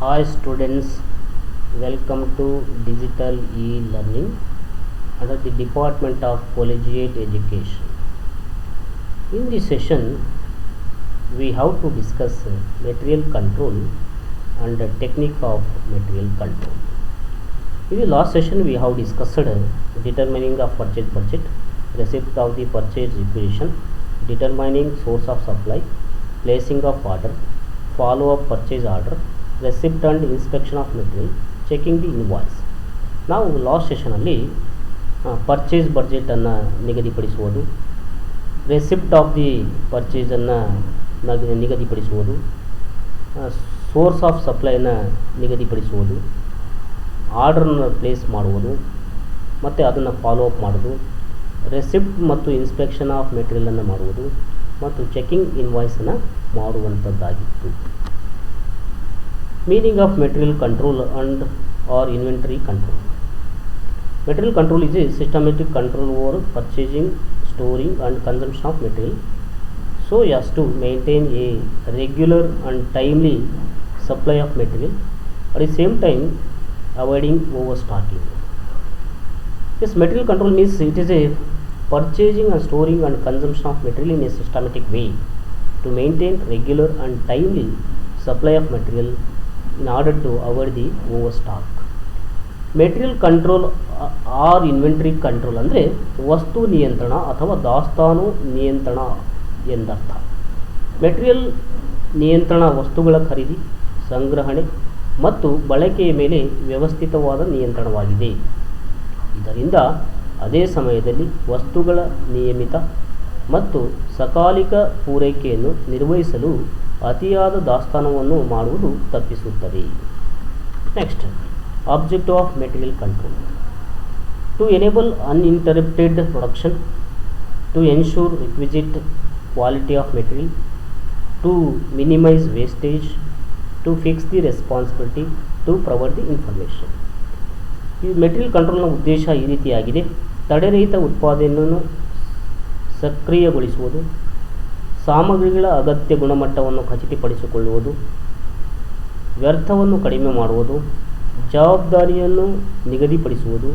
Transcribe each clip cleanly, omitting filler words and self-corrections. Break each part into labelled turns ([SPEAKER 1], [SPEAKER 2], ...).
[SPEAKER 1] Hi students, welcome to digital e-learning under the Department of Collegiate Education. In this session, we have to discuss material control and the technique of material control. In the last session, we have discussed determining of purchase budget, receipt of the purchase requisition, determining source of supply, placing of order, follow-up purchase order, receipt and inspection of material, checking the invoice. ನಾವು last ಸೆಷನಲ್ಲಿ purchase ಬಡ್ಜೆಟನ್ನು ನಿಗದಿಪಡಿಸುವುದು, receipt of the ಪರ್ಚೇಸನ್ನು ನಿಗದಿಪಡಿಸುವುದು, source of ಸಪ್ಲೈನ ನಿಗದಿಪಡಿಸುವುದು, ಆರ್ಡ್ರನ್ನು place ಮಾಡುವುದು ಮತ್ತು ಅದನ್ನು ಫಾಲೋ ಅಪ್ ಮಾಡೋದು, ರೆಸಿಪ್ಟ್ ಮತ್ತು ಇನ್ಸ್ಪೆಕ್ಷನ್ ಆಫ್ ಮೆಟೀರಿಯಲನ್ನು ಮಾಡುವುದು ಮತ್ತು ಚೆಕಿಂಗ್ ಇನ್ವಾಯ್ಸನ್ನು ಮಾಡುವಂಥದ್ದಾಗಿತ್ತು. Meaning of material control and or inventory control. Material control is a systematic control over purchasing, storing and consumption of material so as to maintain a regular and timely supply of material, at the same time avoiding overstocking. This material control means it is a purchasing and storing and consumption of material in a systematic way to maintain regular and timely supply of material in order to avoid the overstock. Material control or inventory control ಅಂದರೆ ವಸ್ತು ನಿಯಂತ್ರಣ ಅಥವಾ ದಾಸ್ತಾನು ನಿಯಂತ್ರಣ ಎಂದರ್ಥ. Material ನಿಯಂತ್ರಣ ವಸ್ತುಗಳ ಖರೀದಿ, ಸಂಗ್ರಹಣೆ ಮತ್ತು ಬಳಕೆಯ ಮೇಲೆ ವ್ಯವಸ್ಥಿತವಾದ ನಿಯಂತ್ರಣವಾಗಿದೆ. ಇದರಿಂದ ಅದೇ ಸಮಯದಲ್ಲಿ ವಸ್ತುಗಳ ನಿಯಮಿತ ಮತ್ತು ಸಕಾಲಿಕ ಪೂರೈಕೆಯನ್ನು ನಿರ್ವಹಿಸಲು ಅತಿಯಾದ ದಾಸ್ತಾನವನ್ನು ಮಾಡುವುದು ತಪ್ಪಿಸುತ್ತದೆ. Next, objective of material control: to enable uninterrupted production, to ensure requisite quality of material, to minimise wastage, to fix the responsibility, to provide the information. ಈ ಮೆಟೀರಿಯಲ್ ಕಂಟ್ರೋಲ್ನ ಉದ್ದೇಶ ಈ ರೀತಿಯಾಗಿದೆ: ತಡೆರಹಿತ ಉತ್ಪಾದನೆಯನ್ನು ಸಕ್ರಿಯಗೊಳಿಸುವುದು, ಸಾಮಗ್ರಿಗಳ ಅಗತ್ಯ ಗುಣಮಟ್ಟವನ್ನು ಖಚಿತಪಡಿಸಿಕೊಳ್ಳುವುದು, ವ್ಯರ್ಥವನ್ನು ಕಡಿಮೆ ಮಾಡುವುದು, ಜವಾಬ್ದಾರಿಯನ್ನು ನಿಗದಿಪಡಿಸುವುದು,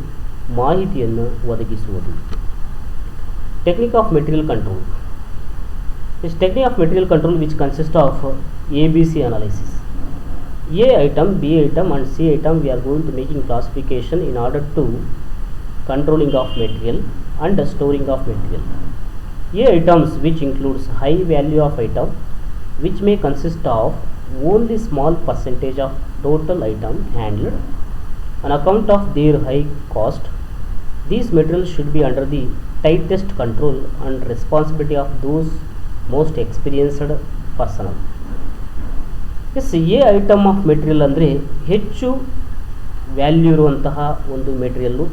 [SPEAKER 1] ಮಾಹಿತಿಯನ್ನು ಒದಗಿಸುವುದು. Technique of material control. This technique of material control which consist of ABC analysis. A item, B item and C item we are going to making classification in order to controlling of material and storing of material. A items which includes high value of item which may consist of only small percentage of total item handled on account of their high cost. These materials should be under the tightest control and responsibility of those most experienced personnel. Yes, A item of material ಅಂದರೆ ಹೆಚ್ಚು value ಇರುವಂತಹ ಒಂದು material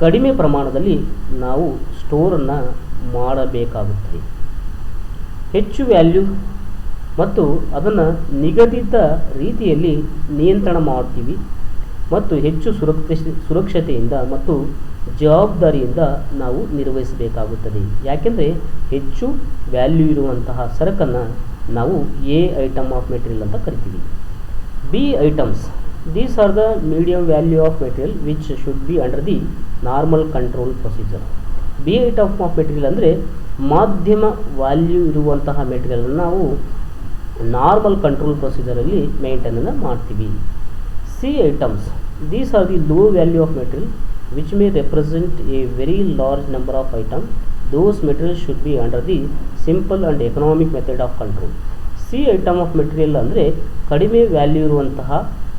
[SPEAKER 1] ಕಡಿಮೆ ಪ್ರಮಾಣದಲ್ಲಿ ನಾವು ಸ್ಟೋರನ್ನು ಮಾಡಬೇಕಾಗುತ್ತದೆ. ಹೆಚ್ಚು value ಮತ್ತು ಅದನ್ನು ನಿಗದಿತ ರೀತಿಯಲ್ಲಿ ನಿಯಂತ್ರಣ ಮಾಡ್ತೀವಿ ಮತ್ತು ಹೆಚ್ಚು ಸುರಕ್ಷತೆಯಿಂದ ಮತ್ತು ಜವಾಬ್ದಾರಿಯಿಂದ ನಾವು ನಿರ್ವಹಿಸಬೇಕಾಗುತ್ತದೆ. ಯಾಕೆಂದರೆ ಹೆಚ್ಚು ವ್ಯಾಲ್ಯೂ ಇರುವಂತಹ ಸರಕನ್ನು ನಾವು A ಐಟಮ್ ಆಫ್ ಮೆಟೀರಿಯಲ್ ಅಂತ ಕರಿತೀವಿ. B items, these are the medium value of material which should be under the normal control procedure. B item of material ಅಂದರೆ ಮಾಧ್ಯಮ ವ್ಯಾಲ್ಯೂ ಇರುವಂತಹ ಮೆಟೀರಿಯಲನ್ನು ನಾವು ನಾರ್ಮಲ್ ಕಂಟ್ರೋಲ್ ಪ್ರೊಸೀಜರಲ್ಲಿ ಮೇಂಟೈನನ್ನು ಮಾಡ್ತೀವಿ. C items, these are the low value of material which may represent A very large number of item. Those material should be under the simple and economic method of control. C item of material ಅಂದರೆ ಕಡಿಮೆ value ಇರುವಂತಹ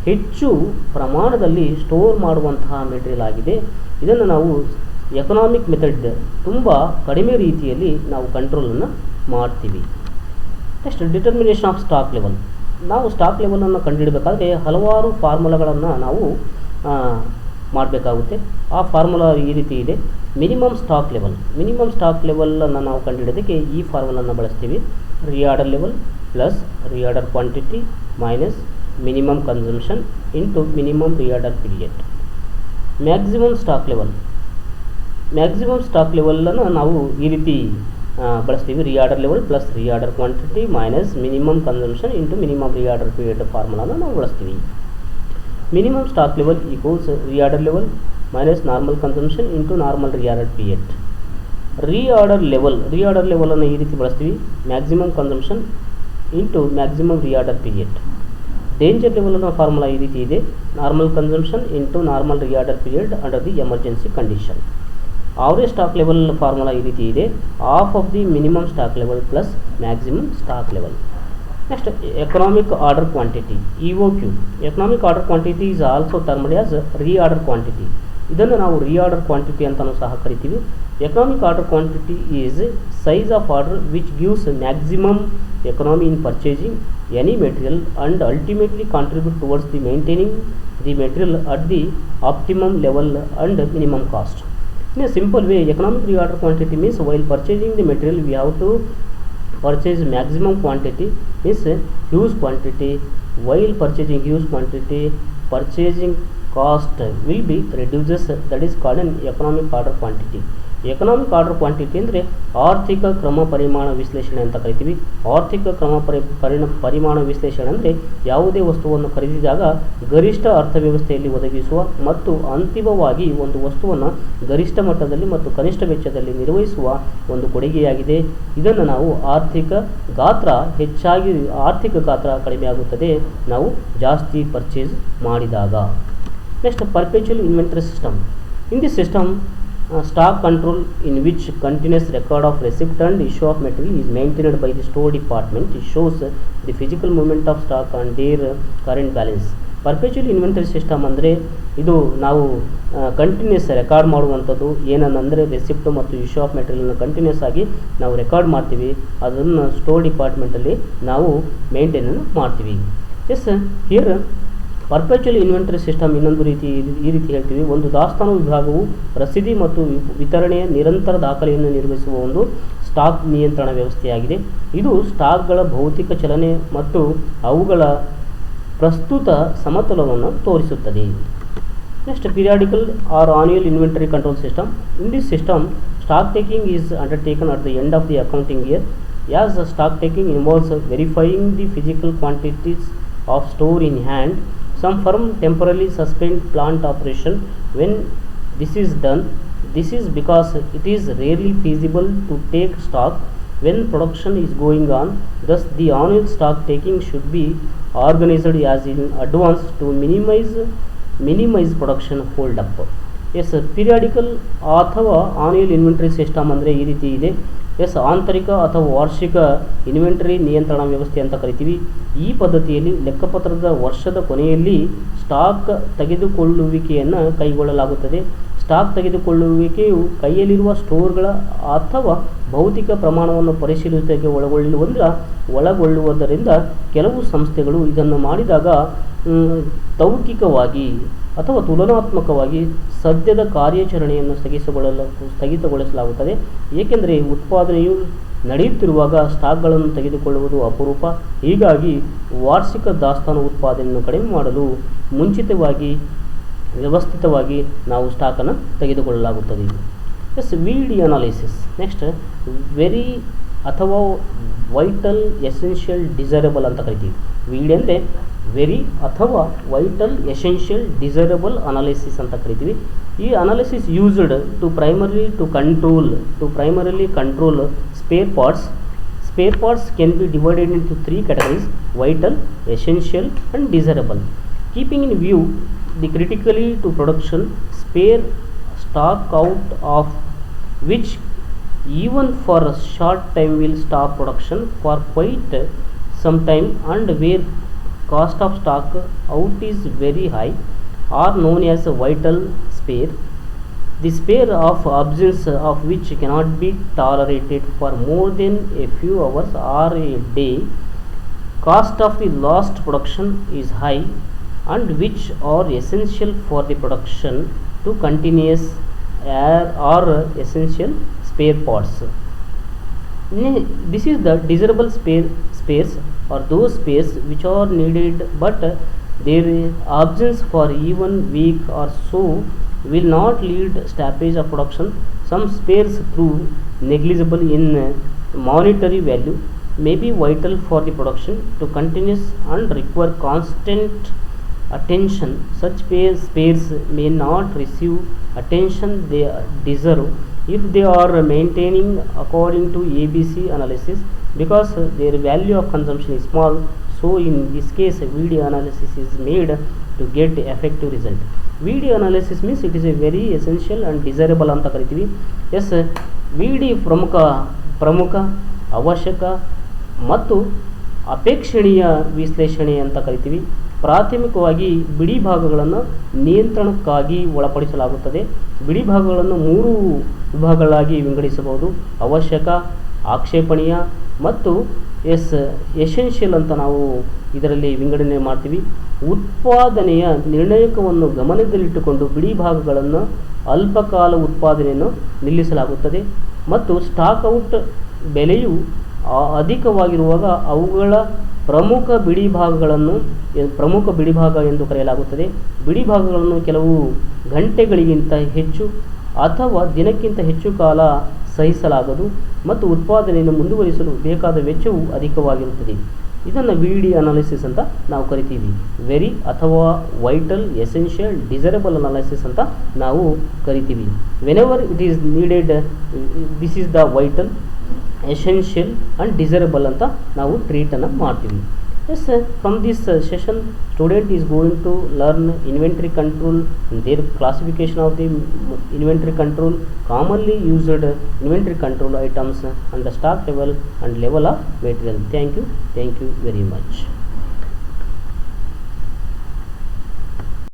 [SPEAKER 1] ಹೆಚ್ಚು ಪ್ರಮಾಣದಲ್ಲಿ store ಮಾಡುವಂತಹ material ಆಗಿದೆ. ಇದನ್ನು ನಾವು economic method ತುಂಬ ಕಡಿಮೆ ರೀತಿಯಲ್ಲಿ ನಾವು ಕಂಟ್ರೋಲನ್ನು ಮಾಡ್ತೀವಿ. Next, determination of stock level. ನಾವು ಸ್ಟಾಕ್ ಲೆವೆಲನ್ನು ಕಂಡುಹಿಡಬೇಕಾದ್ರೆ ಹಲವಾರು ಫಾರ್ಮುಲಾಗಳನ್ನು ನಾವು ಮಾಡಬೇಕಾಗುತ್ತೆ. ಆ ಫಾರ್ಮುಲಾ ಈ ರೀತಿ ಇದೆ: minimum stock level. Minimum stock ಲೆವೆಲನ್ನು ನಾವು ಕಂಡುಹಿಡೋದಕ್ಕೆ ಈ ಫಾರ್ಮುಲನ್ನು ಬಳಸ್ತೀವಿ: reorder level plus reorder quantity minus minimum consumption into minimum reorder period. Maximum stock level. Maximum stock ಲೆವೆಲನ್ನು ನಾವು ಈ ರೀತಿ ಬಳಸ್ತೀವಿ. Reorder level plus reorder quantity minus minimum consumption into minimum reorder period ಫಾರ್ಮುಲಾನ ನಾವು ಬಳಸ್ತೀವಿ. Minimum stock level equals reorder level minus normal consumption into normal reorder period. Reorder ಲೆವೆಲನ್ನು ಈ ರೀತಿ ಬಳಸ್ತೀವಿ, maximum consumption into maximum reorder period. Danger ಲೆವೆಲ್ನ formula ಈ ರೀತಿ ಇದೆ, normal consumption into normal reorder period under the emergency condition. Average stock level formula ಈ ರೀತಿ ಇದೆ, half of the minimum stock level plus maximum stock level. Next economic order quantity EOQ. Economic order quantity is also termed as reorder quantity. ಇದನ್ನು ನಾವು reorder quantity ಅಂತಲೂ ಸಹ ಕರಿತೀವಿ. Economic order quantity is size of order which gives maximum economy in purchasing any material and ultimately contribute towards the maintaining the material at the optimum level and minimum cost. In a simple way, economic reorder quantity means while purchasing the material we have to purchase maximum quantity, means huge quantity. While purchasing huge quantity, purchasing cost will be reduces, that is called an economic order quantity. Economic order quantity ಅಂದರೆ ಆರ್ಥಿಕ ಕ್ರಮ ಪರಿಮಾಣ ವಿಶ್ಲೇಷಣೆ ಅಂತ ಕರಿತೀವಿ. ಆರ್ಥಿಕ ಕ್ರಮ ಪರಿಮಾಣ ವಿಶ್ಲೇಷಣೆ ಅಂದರೆ ಯಾವುದೇ ವಸ್ತುವನ್ನು ಖರೀದಿಸಿದಾಗ ಗರಿಷ್ಠ ಅರ್ಥವ್ಯವಸ್ಥೆಯಲ್ಲಿ ಒದಗಿಸುವ ಮತ್ತು ಅಂತಿಮವಾಗಿ ಒಂದು ವಸ್ತುವನ್ನು ಗರಿಷ್ಠ ಮಟ್ಟದಲ್ಲಿ ಮತ್ತು ಕನಿಷ್ಠ ವೆಚ್ಚದಲ್ಲಿ ನಿರ್ವಹಿಸುವ ಒಂದು ಕೊಡುಗೆಯಾಗಿದೆ. ಇದನ್ನು ನಾವು ಆರ್ಥಿಕ ಗಾತ್ರ ಕಡಿಮೆ ಆಗುತ್ತದೆ ನಾವು ಜಾಸ್ತಿ ಪರ್ಚೇಸ್ ಮಾಡಿದಾಗ. Next perpetual inventory system. In this system stock control in which continuous record of receipt and issue of material is maintained by the store department. It shows the physical movement of stock and their current balance. Perpetual inventory system ಅಂದರೆ ಇದು ನಾವು continuous record ಮಾಡುವಂಥದ್ದು. ಏನಂದರೆ receipt ಮತ್ತು issue of ಮೆಟೀರಿಯಲ್ನ continuous ಆಗಿ ನಾವು record ಮಾಡ್ತೀವಿ, ಅದನ್ನು ಸ್ಟೋರ್ ಡಿಪಾರ್ಟ್ಮೆಂಟಲ್ಲಿ ನಾವು ಮೇಂಟೈನನ್ನು ಮಾಡ್ತೀವಿ. Yes, here perpetual inventory system ಇನ್ನೊಂದು ಈ ರೀತಿ ಹೇಳ್ತೀವಿ. ಒಂದು ದಾಸ್ತಾನು ವಿಭಾಗವು ರಸೀದಿ ಮತ್ತು ವಿತರಣೆಯ ನಿರಂತರ ದಾಖಲೆಯನ್ನು ನಿರ್ವಹಿಸುವ ಒಂದು ಸ್ಟಾಕ್ ನಿಯಂತ್ರಣ ವ್ಯವಸ್ಥೆಯಾಗಿದೆ. ಇದು ಸ್ಟಾಕ್ಗಳ ಭೌತಿಕ ಚಲನೆ ಮತ್ತು ಅವುಗಳ ಪ್ರಸ್ತುತ ಸಮತೋಲನವನ್ನು ತೋರಿಸುತ್ತದೆ. Next periodical or annual inventory control system. In this system stock taking is undertaken at the end of the accounting year. As stock taking involves verifying the physical quantities of store in hand. Some firm temporarily suspend plant operation when this is done. This is because it is rarely feasible to take stock when production is going on. Thus, the annual stock taking should be organized as in advance to minimize production hold up. Yes, periodical ಅಥವಾ annual inventory system ಅಂದರೆ ಈ ರೀತಿ ಇದೆ. S, ಆಂತರಿಕ ಅಥವಾ ವಾರ್ಷಿಕ inventory ನಿಯಂತ್ರಣ ವ್ಯವಸ್ಥೆ ಅಂತ ಕರಿತೀವಿ. ಈ ಪದ್ಧತಿಯಲ್ಲಿ ಲೆಕ್ಕಪತ್ರದ ವರ್ಷದ ಕೊನೆಯಲ್ಲಿ ಸ್ಟಾಕ್ ತೆಗೆದುಕೊಳ್ಳುವಿಕೆಯನ್ನು ಕೈಗೊಳ್ಳಲಾಗುತ್ತದೆ. ಸ್ಟಾಕ್ ತೆಗೆದುಕೊಳ್ಳುವಿಕೆಯು ಕೈಯಲ್ಲಿರುವ ಸ್ಟೋರ್ಗಳ ಅಥವಾ ಭೌತಿಕ ಪ್ರಮಾಣವನ್ನು ಪರಿಶೀಲಿಸುವಿಕೆಗೆ ಒಳಗೊಳ್ಳುವುದರಿಂದ ಕೆಲವು ಸಂಸ್ಥೆಗಳು ಇದನ್ನು ಮಾಡಿದಾಗ ತಾರ್ಕಿಕವಾಗಿ ಅಥವಾ ತುಲನಾತ್ಮಕವಾಗಿ ಸದ್ಯದ ಕಾರ್ಯಾಚರಣೆಯನ್ನು ಸ್ಥಗಿತಗೊಳಿಸಲಾಗುತ್ತದೆ. ಏಕೆಂದರೆ ಉತ್ಪಾದನೆಯು ನಡೆಯುತ್ತಿರುವಾಗ ಸ್ಟಾಕ್ಗಳನ್ನು ತೆಗೆದುಕೊಳ್ಳುವುದು ಅಪರೂಪ. ಹೀಗಾಗಿ ವಾರ್ಷಿಕ ದಾಸ್ತಾನು ಉತ್ಪಾದನೆಯನ್ನು ಕಡಿಮೆ ಮಾಡಲು ಮುಂಚಿತವಾಗಿ ವ್ಯವಸ್ಥಿತವಾಗಿ ನಾವು ಸ್ಟಾಕನ್ನು ತೆಗೆದುಕೊಳ್ಳಲಾಗುತ್ತದೆ. Yes, VD analysis. Next very ಅಥವಾ ವೈಟಲ್ ಎಸೆನ್ಷಿಯಲ್ ಡಿಸೈರಬಲ್ ಅಂತ ಕರಿತೀವಿ. VD ಅಂದರೆ ವೆರಿ ಅಥವಾ ವೈಟಲ್ ಎಸೆನ್ಷಿಯಲ್ ಡಿಸೈರಬಲ್ ಅನಾಲಿಸಿಸ್ ಅಂತ ಕರಿತೀವಿ. ಈ analysis used to primarily control spare parts. Spare parts can be divided into three categories: vital, essential and desirable. Keeping in view the critically to production spare stock out of which even for a short time will stop production for quite some time and where cost of stock out is very high are known as vital spare. The spare of absence of which cannot be tolerated for more than a few hours or a day. Cost of the lost production is high and which are essential for the production to continuous or essential spare parts. This is the desirable spares or those spares which are needed but their absence for even week or so will not lead stoppage of production. Some spares through negligible in monetary value may be vital for the production to continuous and require constant attention. Such spares may not receive attention they deserve if they are maintaining according to ABC analysis, because their value of consumption is small. So in this case VD analysis is made to get effective result. VD analysis means it is a very essential and desirable ಅಂತ ಕರಿತೀವಿ. S VD ಪ್ರಮುಖ ಅವಶ್ಯಕ ಮತ್ತು ಅಪೇಕ್ಷಣೀಯ ವಿಶ್ಲೇಷಣೆ ಅಂತ ಕರಿತೀವಿ. ಪ್ರಾಥಮಿಕವಾಗಿ ಬಿಡಿ ಭಾಗಗಳನ್ನು ನಿಯಂತ್ರಣಕ್ಕಾಗಿ ಒಳಪಡಿಸಲಾಗುತ್ತದೆ. ಬಿಡಿ ಭಾಗಗಳನ್ನು 3 ವಿಭಾಗಗಳಾಗಿ ವಿಂಗಡಿಸಬಹುದು: ಅವಶ್ಯಕ, ಆಕ್ಷೇಪಣೀಯ ಮತ್ತು ಎಸೆನ್ಷಿಯಲ್ ಅಂತ ನಾವು ಇದರಲ್ಲಿ ವಿಂಗಡಣೆ ಮಾಡ್ತೀವಿ. ಉತ್ಪಾದನೆಯ ನಿರ್ಣಾಯಕವನ್ನು ಗಮನದಲ್ಲಿಟ್ಟುಕೊಂಡು ಬಿಡಿ ಭಾಗಗಳನ್ನು ಅಲ್ಪಕಾಲ ಉತ್ಪಾದನೆಯನ್ನು ನಿಲ್ಲಿಸಲಾಗುತ್ತದೆ ಮತ್ತು ಸ್ಟಾಕ್ ಔಟ್ ಬೆಲೆಯು ಅಧಿಕವಾಗಿರುವಾಗ ಅವುಗಳ ಪ್ರಮುಖ ಬಿಡಿ ಭಾಗ ಎಂದು ಕರೆಯಲಾಗುತ್ತದೆ. ಬಿಡಿ ಭಾಗಗಳನ್ನು ಕೆಲವು ಗಂಟೆಗಳಿಗಿಂತ ಹೆಚ್ಚು ಅಥವಾ ದಿನಕ್ಕಿಂತ ಹೆಚ್ಚು ಕಾಲ ಸಹಿಸಲಾಗದು ಮತ್ತು ಉತ್ಪಾದನೆಯನ್ನು ಮುಂದುವರಿಸಲು ಬೇಕಾದ ವೆಚ್ಚವು ಅಧಿಕವಾಗಿರುತ್ತದೆ. ಇದನ್ನು VD ಅನಾಲಿಸಿಸ್ ಅಂತ ನಾವು ಕರಿತೀವಿ. ವೆರಿ ಅಥವಾ ವೈಟಲ್, ಎಸೆನ್ಷಿಯಲ್, ಡಿಸೈರಬಲ್ ಅನಾಲಿಸಿಸ್ ಅಂತ ನಾವು ಕರಿತೀವಿ. Whenever it is needed, this is the vital, essential and desirable ಅಂತ ನಾವು ಟ್ರೀಟನ್ನು ಮಾಡ್ತೀವಿ. Yes, from this session student is going to learn inventory control, their classification of the inventory control, commonly used inventory control items, and the stock level and level of material. Thank you very much.